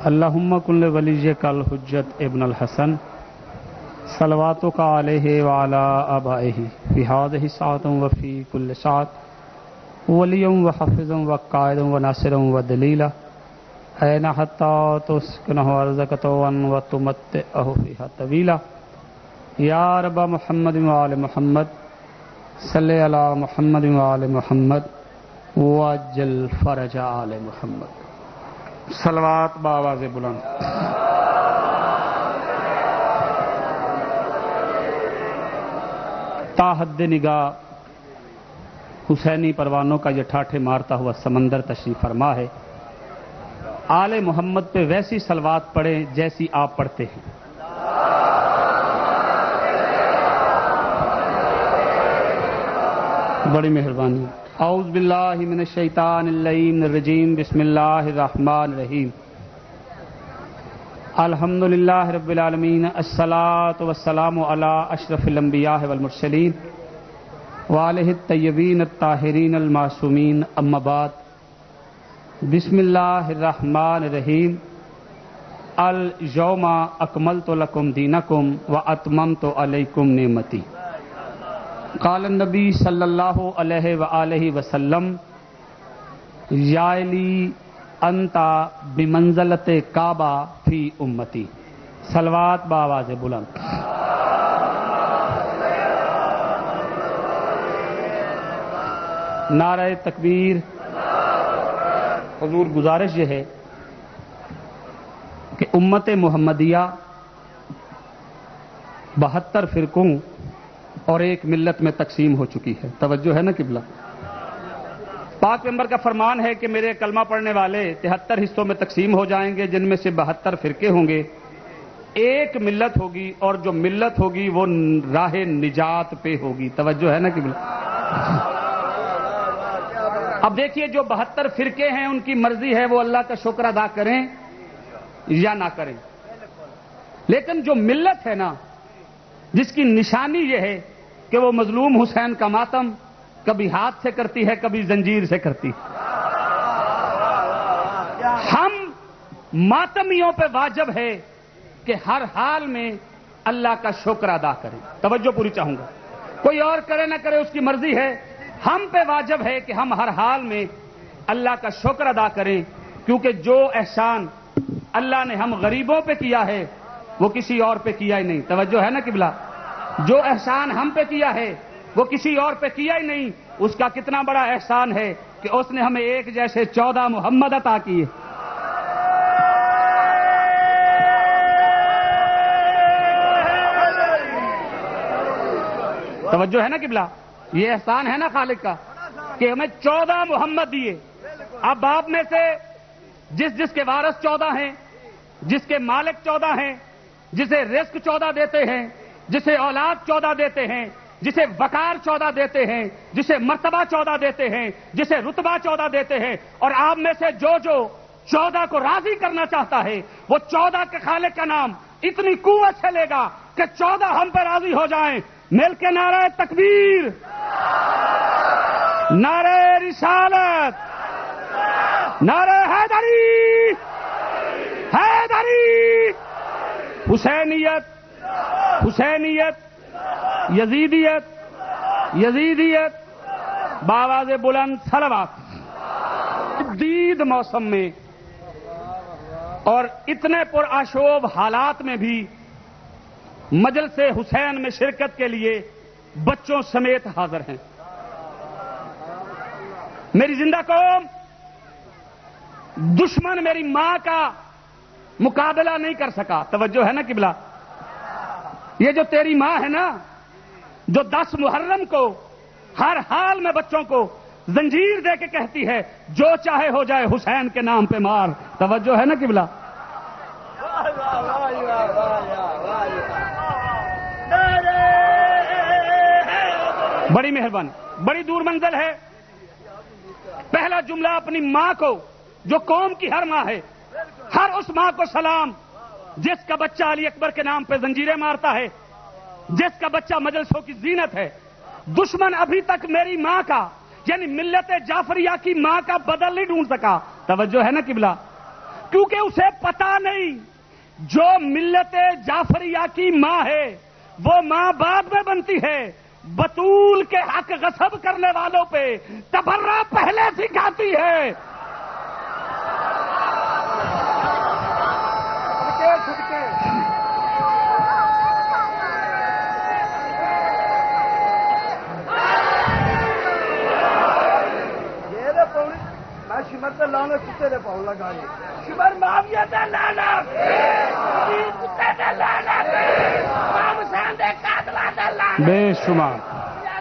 اللہم کل ولیک الحجت ابن الحسن صلواتک علیہ وعلی آبائہ فی ہذہ الساعۃ وفی کل ساعۃ ولیا وحافظا وقائدا وناصرا ودلیلا این حتی تسکنہ ارضک طوعا وتمتعہ فیہا طویلا یا رب محمد وآل محمد صلی علی محمد وآل محمد وعجل فرج آل محمد. صلوات بآواز بلند. تا حد نگاہ حسینی پروانوں کا یہ ٹھاٹھے مارتا ہوا سمندر تشریف فرما ہے. آل محمد پہ ویسی صلوات پڑھیں جیسی آپ پڑھتے ہیں. بڑی مہربانی. اعوذ باللہ من الشیطان اللعین الرجیم. بسم اللہ الرحمن الرحیم. الحمدللہ رب العالمین. الصلاۃ والسلام علی اشرف الانبیاء والمرسلین وآلہ الطیبین الطاہرین المعصومین. اما بعد. بسم اللہ الرحمن الرحیم. الیوم اکملت لکم دینکم واتممت علیکم نعمتی. قال النبی صلی اللہ علیہ وآلہ وسلم یائلی انتا بمنزلت کعبہ فی امتی. صلوات بآواز بلند. نعرہ تکبیر. حضور گزارش یہ ہے کہ امت محمدیہ 72 فرقوں اور ایک ملت میں تقسیم ہو چکی ہے. توجہ ہے نا قبلہ. پاک پیغمبر کا فرمان ہے کہ میرے کلمہ پڑھنے والے 73 حصوں میں تقسیم ہو جائیں گے جن میں سے 72 فرقے ہوں گے. ایک ملت ہوگی اور جو ملت ہوگی وہ راہ نجات پہ ہوگی. توجہ ہے نا قبلہ. اب دیکھیے جو 72 فرقے ہیں ان کی مرضی ہے وہ اللہ کا شکر ادا کریں یا نہ کریں. لیکن جو ملت ہے نا جس کی نشانی یہ ہے کہ وہ مظلوم حسین کا ماتم کبھی ہاتھ سے کرتی ہے کبھی زنجیر سے کرتی ہے. ہم ماتمیوں پہ واجب ہے کہ ہر حال میں اللہ کا شکر ادا کریں. توجہ پوری چاہوں گا. کوئی اور کرے نہ کرے اس کی مرضی ہے. ہم پہ واجب ہے کہ ہم ہر حال میں اللہ کا شکر ادا کریں کیونکہ جو احسان اللہ نے ہم غریبوں پہ کیا ہے وہ کسی اور پہ کیا ہی نہیں. توجہ ہے نا قبلہ. جو احسان ہم پہ کیا ہے وہ کسی اور پہ کیا ہی نہیں. اس کا کتنا بڑا احسان ہے کہ اس نے ہمیں ایک جیسے 14 محمد عطا کیے. توجہ ہے نا قبلہ. یہ احسان ہے نا خالق کا کہ ہمیں 14 محمد دیے. اب آپ میں سے جس کے وارث 14 ہیں, جس کے مالک 14 ہیں, جسے رزق 14 دیتے ہیں, جسے اولاد 14 دیتے ہیں, جسے وقار 14 دیتے ہیں, جسے مرتبہ 14 دیتے ہیں, جسے رتبہ 14 دیتے ہیں, اور آپ میں سے جو 14 کو راضی کرنا چاہتا ہے وہ 14 کے خالق کا نام اتنی قوت سے لے گا کہ 14 ہم پہ راضی ہو جائیں. مل کے نعرہ تکبیر, نعرہ رسالت, نعرہ حیدری, حیدری, حسینیت, حسینیت, یزیدیت, یزیدیت, بآواز بلند صلوات. شدید موسم میں اور اتنے پرآشوب حالات میں بھی مجلس حسین میں شرکت کے لیے بچوں سمیت حاضر ہیں. میری زندہ قوم, دشمن میری ماں کا مقابلہ نہیں کر سکا. توجہ ہے نا قبلہ. یہ جو تیری ماں ہے نا جو 10 محرم کو ہر حال میں بچوں کو زنجیر دے کے کہتی ہے جو چاہے ہو جائے حسین کے نام پہ مار. توجہ ہے نا قبلہ. بڑی مہربانی, بڑی دور منزل ہے. پہلا جملہ اپنی ماں کو جو قوم کی ہر ماں ہے, ہر اس ماں کو سلام جس کا بچہ علی اکبر کے نام پہ زنجیریں مارتا ہے, جس کا بچہ مجلسوں کی زینت ہے. دشمن ابھی تک میری ماں کا یعنی ملت جعفریہ کی ماں کا بدل نہیں ڈھونڈ سکا. توجہ ہے نا قبلہ؟ کیونکہ اسے پتا نہیں جو ملت جعفریہ کی ماں ہے وہ ماں بعد میں بنتی ہے، بطول کے حق غصب کرنے والوں پہ تبرہ پہلے سکھاتی ہے۔ شمر تے لانا کتے دے پاؤ لگا جی، شمر معاویہ تے لانا، کتے تے لانا، امام حسین دے قاتلاں تے لانا، بے شمار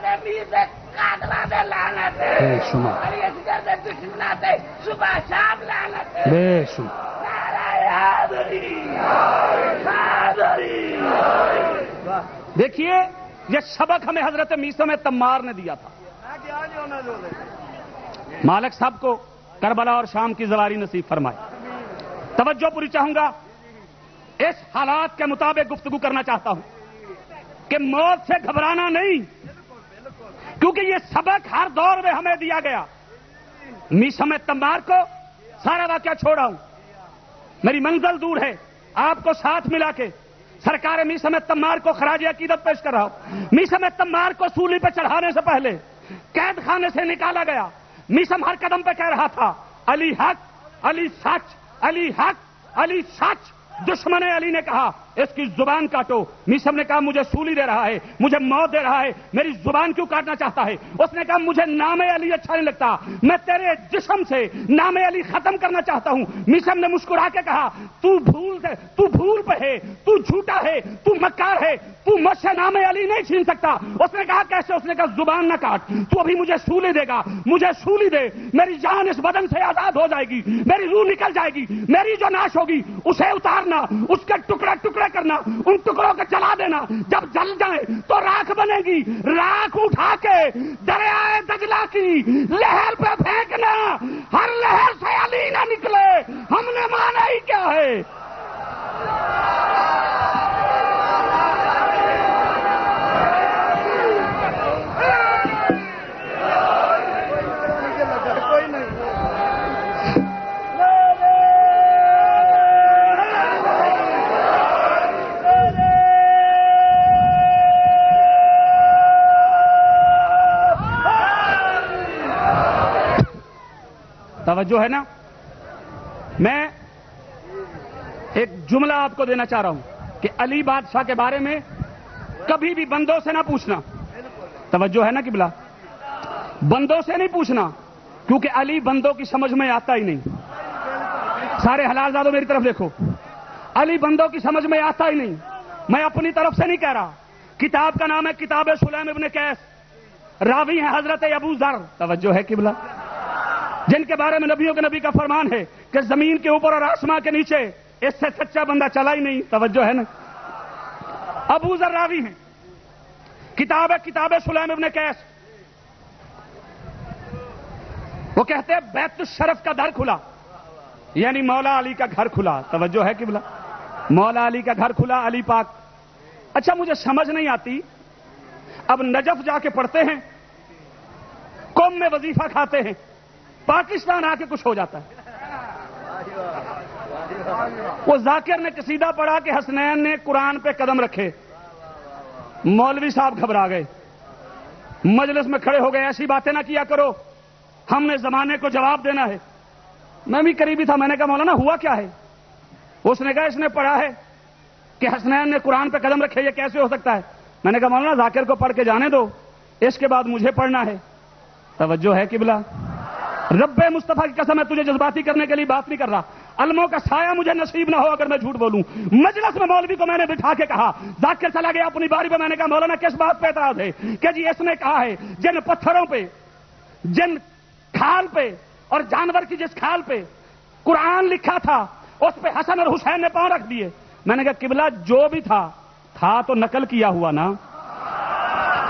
دے میر دے قاتلاں تے لانا، بے شمار علی اصغر دے دشمناں تے صبح شام لانا، بے شمار۔ دیکھیے یہ سبق ہمیں حضرت میثم تمار نے دیا تھا۔ مالک صاحب کو کربلا اور شام کی زواری نصیب فرمائے۔ توجہ پوری چاہوں گا، اس حالات کے مطابق گفتگو کرنا چاہتا ہوں کہ موت سے گھبرانا نہیں، کیونکہ یہ سبق ہر دور میں ہمیں دیا گیا۔ میثم تمار کو سارا واقعہ چھوڑا ہوں، میری منزل دور ہے، آپ کو ساتھ ملا کے سرکار میثم تمار کو خراج عقیدت پیش کر رہا ہوں۔ میثم تمار کو سولی پہ چڑھانے سے پہلے قید خانے سے نکالا گیا۔ میثم ہر قدم پہ کہہ رہا تھا علی حق، علی سچ، علی حق، علی سچ۔ دشمن علی نے کہا اس کی زبان کاٹو۔ میثم نے کہا مجھے سولی دے رہا ہے، مجھے موت دے رہا ہے، میری زبان کیوں کاٹنا چاہتا ہے؟ اس نے کہا مجھے نام علی اچھا نہیں لگتا، میں تیرے جسم سے نام علی ختم کرنا چاہتا ہوں۔ میثم نے مسکرا کے کہا تو بھول پہ ہے، تو جھوٹا ہے، تو مکار ہے، تو مجھ سے نام علی نہیں چھین سکتا۔ اس نے کہا کیسے؟ اس نے کہا زبان نہ کاٹ، تو ابھی مجھے سولی دے گا، مجھے سولی دے، میری جان اس بدن سے آزاد ہو جائے گی، میری روح نکل جائے گی، میری جو ناش ہوگی اسے اتارنا، اس کے ٹکڑے ٹکڑے کرنا، ان ٹکڑوں کو جلا دینا، جب جل جائیں تو راکھ بنے گی، راکھ اٹھا کے دریائے دجلہ کی لہر پہ پھینکنا، ہر لہر سے علی نہ نکلے۔ ہم نے مانا ہی کیا ہے؟ توجہ ہے نا؟ میں ایک جملہ آپ کو دینا چاہ رہا ہوں کہ علی بادشاہ کے بارے میں کبھی بھی بندوں سے نہ پوچھنا۔ توجہ ہے نا قبلہ؟ بندوں سے نہیں پوچھنا، کیونکہ علی بندوں کی سمجھ میں آتا ہی نہیں۔ سارے حلال زادوں میری طرف دیکھو، علی بندوں کی سمجھ میں آتا ہی نہیں۔ میں اپنی طرف سے نہیں کہہ رہا، کتاب کا نام ہے کتاب سلیم ابن قیس، راوی ہیں حضرت ابو ذر۔ توجہ ہے قبلہ؟ جن کے بارے میں نبیوں کے نبی کا فرمان ہے کہ زمین کے اوپر اور آسمان کے نیچے اس سے سچا بندہ چلا ہی نہیں۔ توجہ ہے نا؟ ابو ذر راوی ہیں، کتاب ہے کتاب سلیم ابن قیس۔ وہ کہتے ہیں بیت الشرف کا در کھلا، یعنی مولا علی کا گھر کھلا۔ توجہ ہے قبلہ؟ مولا علی کا گھر کھلا، علی پاک۔ اچھا مجھے سمجھ نہیں آتی، اب نجف جا کے پڑھتے ہیں، قوم میں وظیفہ کھاتے ہیں، پاکستان آ کے کچھ ہو جاتا ہے۔ وہ ذاکر نے قصیدہ پڑھا کہ حسنین نے قرآن پہ قدم رکھے، مولوی صاحب گھبرا گئے، مجلس میں کھڑے ہو گئے، ایسی باتیں نہ کیا کرو، ہم نے زمانے کو جواب دینا ہے۔ میں بھی قریبی تھا، میں نے کہا مولانا ہوا کیا ہے؟ اس نے کہا اس نے پڑھا ہے کہ حسنین نے قرآن پہ قدم رکھے، یہ کیسے ہو سکتا ہے؟ میں نے کہا مولانا ذاکر کو پڑھ کے جانے دو، اس کے بعد مجھے پڑھنا ہے۔ توجہ ہے قبلہ؟ رب مصطفیٰ کی قسم ہے تجھے جذباتی کرنے کے لیے بات نہیں کر رہا، علموں کا سایہ مجھے نصیب نہ ہو اگر میں جھوٹ بولوں۔ مجلس میں مولوی کو میں نے بٹھا کے کہا، ذاکر چلا گیا اپنی باری پہ، میں نے کہا مولانا کس بات پہ اعتراض ہے؟ کہ جی اس نے کہا ہے جن پتھروں پہ، جن کھال پہ اور جانور کی جس کھال پہ قرآن لکھا تھا اس پہ حسن اور حسین نے پاؤں رکھ دیے۔ میں نے کہا قبلہ جو بھی تھا تو نقل کیا ہوا نا،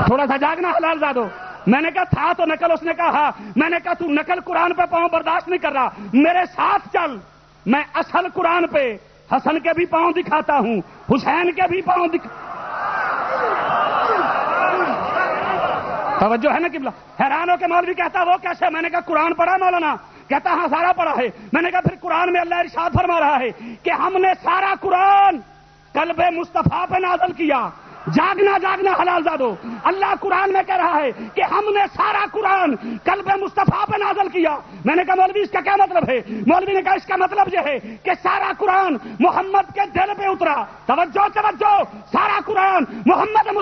تھوڑا سا جاگنا حلال زادو۔ میں نے کہا تھا تو نقل، اس نے کہا، میں نے کہا تو نقل قرآن پہ پاؤں برداشت نہیں کر رہا، میرے ساتھ چل، میں اصل قرآن پہ حسن کے بھی پاؤں دکھاتا ہوں، حسین کے بھی پاؤں توجہ ہے نا قبلہ؟ حیران ہو کے مولوی کہتا وہ کیسے؟ میں نے کہا قرآن پڑھا مولانا؟ کہتا ہاں سارا پڑھا ہے. میں نے کہا پھر قرآن میں اللہ ارشاد فرما رہا ہے کہ ہم نے سارا قرآن قلب مصطفیٰ پہ نازل کیا. جاگنا جاگنا حلال زادو، اللہ قرآن میں کہہ رہا ہے کہ ہم نے سارا قرآن قلب مصطفیٰ پہ نازل کیا. میں نے کہا مولوی اس کا کیا مطلب ہے؟ مولوی نے کہا اس کا مطلب یہ ہے کہ سارا قرآن محمد کے دل پہ اترا. توجہ توجہ، سارا قرآن محمد